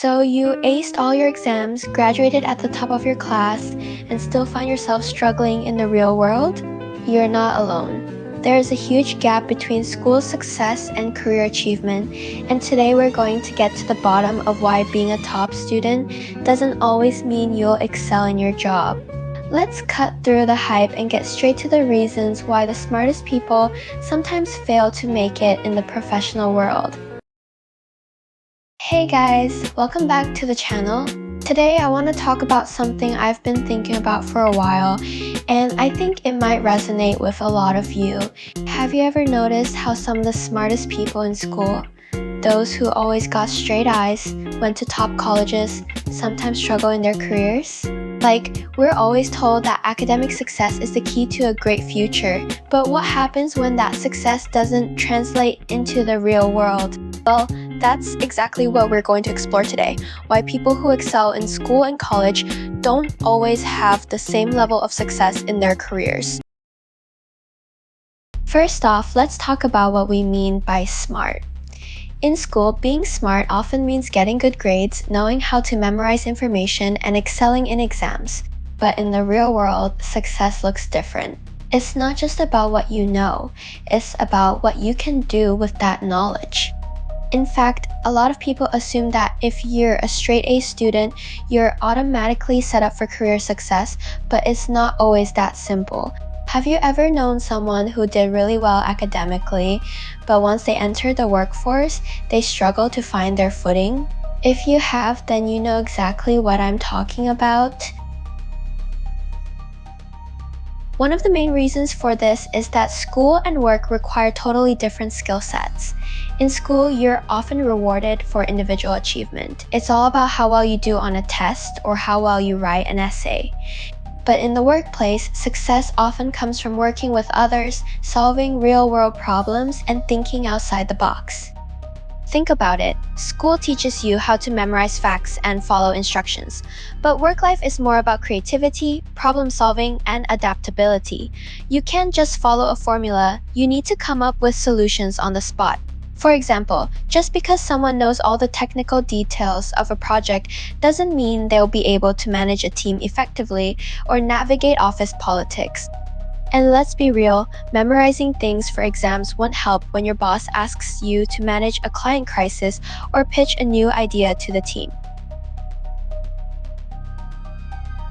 So you aced all your exams, graduated at the top of your class, and still find yourself struggling in the real world? You're not alone. There is a huge gap between school success and career achievement, and today we're going to get to the bottom of why being a top student doesn't always mean you'll excel in your job. Let's cut through the hype and get straight to the reasons why the smartest people sometimes fail to make it in the professional world. Hey guys, welcome back to the channel. Today I want to talk about something I've been thinking about for a while, and I think it might resonate with a lot of you. Have you ever noticed how some of the smartest people in school, those who always got straight A's, went to top colleges, sometimes struggle in their careers? Like, we're always told that academic success is the key to a great future, but what happens when that success doesn't translate into the real world? Well, that's exactly what we're going to explore today, why people who excel in school and college don't always have the same level of success in their careers. First off, let's talk about what we mean by smart. In school, being smart often means getting good grades, knowing how to memorize information, and excelling in exams. But in the real world, success looks different. It's not just about what you know, it's about what you can do with that knowledge. In fact, a lot of people assume that if you're a straight A student, you're automatically set up for career success, but it's not always that simple. Have you ever known someone who did really well academically, but once they entered the workforce, they struggle to find their footing? If you have, then you know exactly what I'm talking about. One of the main reasons for this is that school and work require totally different skill sets. In school, you're often rewarded for individual achievement. It's all about how well you do on a test or how well you write an essay. But in the workplace, success often comes from working with others, solving real-world problems, and thinking outside the box. Think about it. School teaches you how to memorize facts and follow instructions. But work life is more about creativity, problem solving, and adaptability. You can't just follow a formula, you need to come up with solutions on the spot. For example, just because someone knows all the technical details of a project doesn't mean they'll be able to manage a team effectively or navigate office politics. And let's be real, memorizing things for exams won't help when your boss asks you to manage a client crisis or pitch a new idea to the team.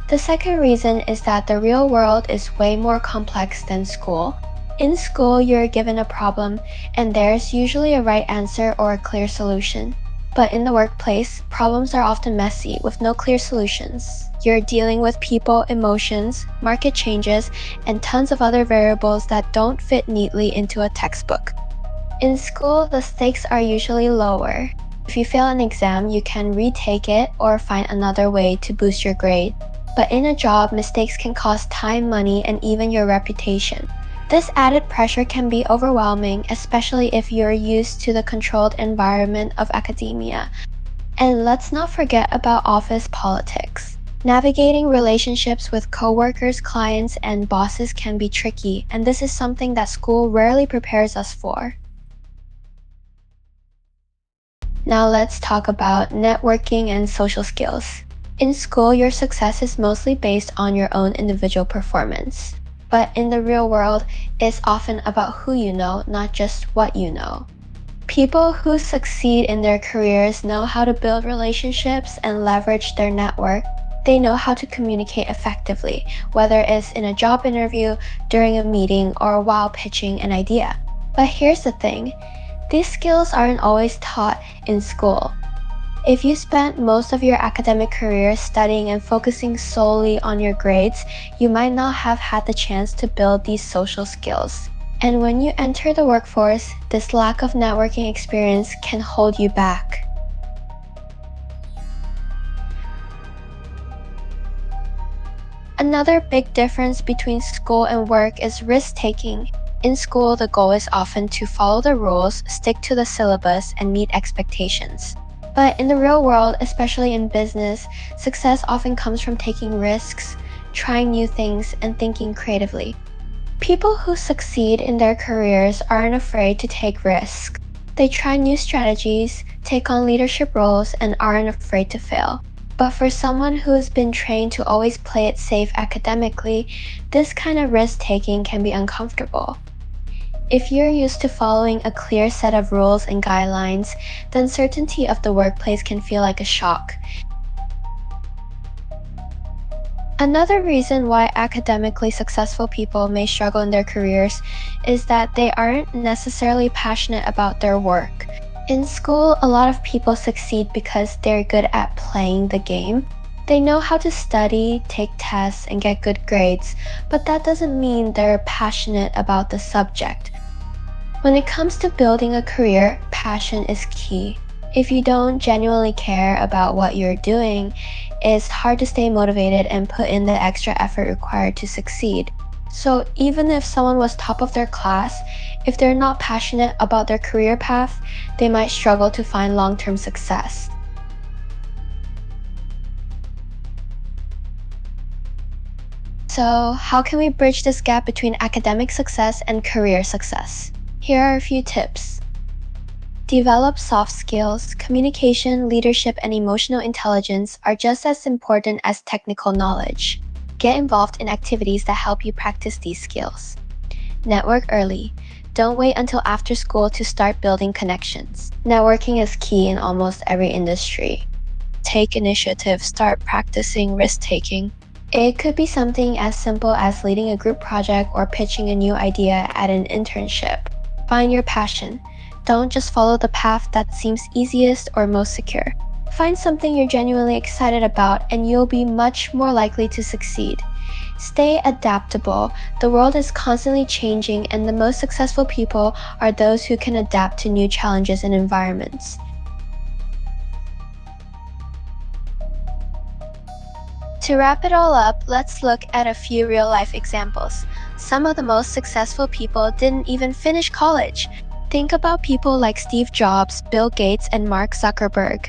The second reason is that the real world is way more complex than school. In school, you're given a problem, and there's usually a right answer or a clear solution. But in the workplace, problems are often messy with no clear solutions. You're dealing with people, emotions, market changes, and tons of other variables that don't fit neatly into a textbook. In school, the stakes are usually lower. If you fail an exam, you can retake it or find another way to boost your grade. But in a job, mistakes can cost time, money, and even your reputation. This added pressure can be overwhelming, especially if you're used to the controlled environment of academia. And let's not forget about office politics. Navigating relationships with coworkers, clients, and bosses can be tricky, and this is something that school rarely prepares us for. Now let's talk about networking and social skills. In school, your success is mostly based on your own individual performance. But in the real world, it's often about who you know, not just what you know. People who succeed in their careers know how to build relationships and leverage their network. They know how to communicate effectively, whether it's in a job interview, during a meeting, or while pitching an idea. But here's the thing, these skills aren't always taught in school. If you spent most of your academic career studying and focusing solely on your grades, you might not have had the chance to build these social skills. And when you enter the workforce, this lack of networking experience can hold you back. Another big difference between school and work is risk-taking. In school, the goal is often to follow the rules, stick to the syllabus, and meet expectations. But in the real world, especially in business, success often comes from taking risks, trying new things, and thinking creatively. People who succeed in their careers aren't afraid to take risks. They try new strategies, take on leadership roles, and aren't afraid to fail. But for someone who's been trained to always play it safe academically, this kind of risk-taking can be uncomfortable. If you're used to following a clear set of rules and guidelines, the uncertainty of the workplace can feel like a shock. Another reason why academically successful people may struggle in their careers is that they aren't necessarily passionate about their work. In school, a lot of people succeed because they're good at playing the game. They know how to study, take tests, and get good grades, but that doesn't mean they're passionate about the subject. When it comes to building a career, passion is key. If you don't genuinely care about what you're doing, it's hard to stay motivated and put in the extra effort required to succeed. So even if someone was top of their class, if they're not passionate about their career path, they might struggle to find long-term success. So how can we bridge this gap between academic success and career success? Here are a few tips. Develop soft skills. Communication, leadership, and emotional intelligence are just as important as technical knowledge. Get involved in activities that help you practice these skills. Network early. Don't wait until after school to start building connections. Networking is key in almost every industry. Take initiative. Start practicing risk-taking. It could be something as simple as leading a group project or pitching a new idea at an internship. Find your passion. Don't just follow the path that seems easiest or most secure. Find something you're genuinely excited about and you'll be much more likely to succeed. Stay adaptable. The world is constantly changing and the most successful people are those who can adapt to new challenges and environments. To wrap it all up, let's look at a few real-life examples. Some of the most successful people didn't even finish college. Think about people like Steve Jobs, Bill Gates, and Mark Zuckerberg.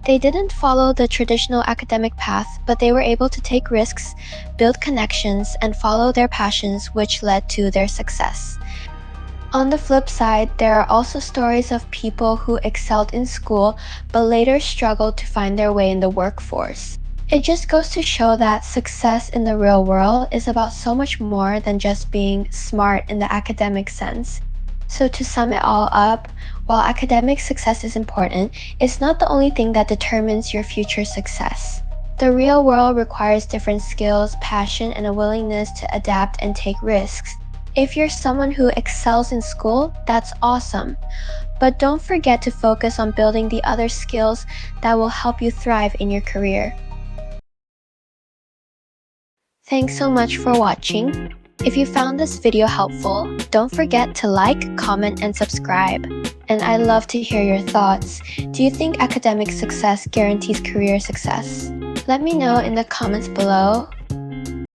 They didn't follow the traditional academic path, but they were able to take risks, build connections, and follow their passions, which led to their success. On the flip side, there are also stories of people who excelled in school, but later struggled to find their way in the workforce. It just goes to show that success in the real world is about so much more than just being smart in the academic sense. So to sum it all up, while academic success is important, it's not the only thing that determines your future success. The real world requires different skills, passion, and a willingness to adapt and take risks. If you're someone who excels in school, that's awesome. But don't forget to focus on building the other skills that will help you thrive in your career. Thanks so much for watching. If you found this video helpful, don't forget to like, comment, and subscribe. And I'd love to hear your thoughts. Do you think academic success guarantees career success? Let me know in the comments below.